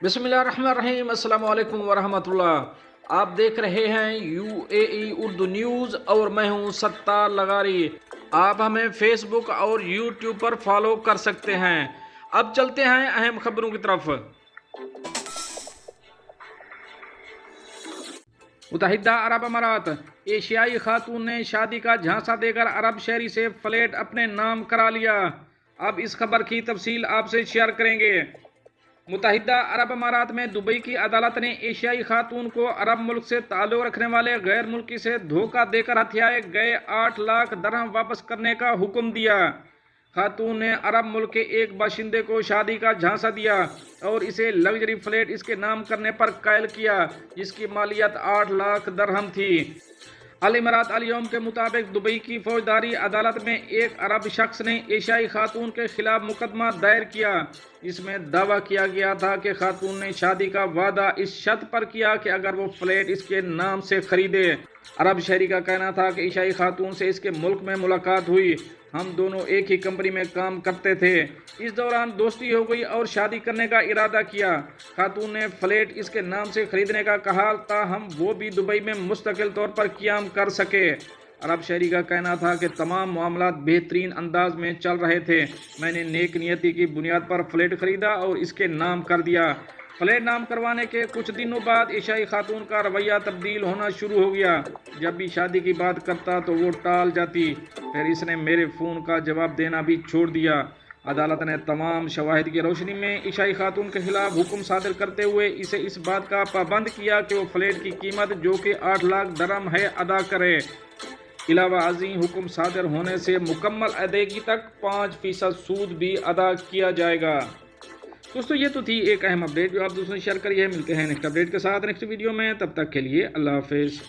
बिस्मिल्लाहिर्रहमानिर्रहीम। अस्सलाम वालेकुम वरहमतुल्लाह। आप देख रहे हैं UAE उर्दू न्यूज़ और मैं हूं सत्तार लगारी। आप हमें फेसबुक और यूट्यूब पर फॉलो कर सकते हैं। अब चलते हैं अहम खबरों की तरफ। मुत्तहिदा अरब अमारात। एशियाई खातून ने शादी का झांसा देकर अरब शहरी से फ्लैट अपने नाम करा लिया। अब इस खबर की तफसील आपसे शेयर करेंगे। मुत्तहिदा अरब अमारात में दुबई की अदालत ने एशियाई खातून को अरब मुल्क से ताल्लुक़ रखने वाले गैर मुल्की से धोखा देकर हथियाए गए 8 लाख दरहम वापस करने का हुक्म दिया। खातून ने अरब मुल्क के एक बाशिंदे को शादी का झांसा दिया और इसे लग्जरी फ्लैट इसके नाम करने पर कायल किया, जिसकी मालियत 8 लाख दरहम थी। अल इमारात अल यौम के मुताबिक दुबई की फौजदारी अदालत में एक अरब शख्स ने एशियाई खातून के खिलाफ मुकदमा दायर किया। इसमें दावा किया गया था कि खातून ने शादी का वादा इस शर्त पर किया कि अगर वो फ्लैट इसके नाम से खरीदे। अरब शहरी का कहना था कि एशियाई खातून से इसके मुल्क में मुलाकात हुई, हम दोनों एक ही कंपनी में काम करते थे। इस दौरान दोस्ती हो गई और शादी करने का इरादा किया। खातून ने फ्लैट इसके नाम से खरीदने का कहा था, हम वो भी दुबई में मुस्तकिल तौर पर क़याम कर सके। अरब शहरी का कहना था कि तमाम मामलात बेहतरीन अंदाज में चल रहे थे। मैंने नेक नियति की बुनियाद पर फ्लैट खरीदा और इसके नाम कर दिया। फ्लैट नाम करवाने के कुछ दिनों बाद एशियाई खातून का रवैया तब्दील होना शुरू हो गया। जब भी शादी की बात करता तो वो टाल जाती, फिर इसने मेरे फ़ोन का जवाब देना भी छोड़ दिया। अदालत ने तमाम शवाहिद की रोशनी में एशियाई खातून के खिलाफ हुक्म सादिर करते हुए इसे इस बात का पाबंद किया कि वो फ्लैट की कीमत जो कि 8 लाख दरहम है अदा करे। इलावा अज़ीं हुक्म सादिर होने से मुकम्मल अदायगी तक 5% सूद भी अदा किया जाएगा। दोस्तों, ये तो थी एक अहम अपडेट जो आप दूसरों से शेयर करिए। मिलते हैं नेक्स्ट अपडेट के साथ नेक्स्ट वीडियो में। तब तक के लिए अल्लाह हाफ़िज़।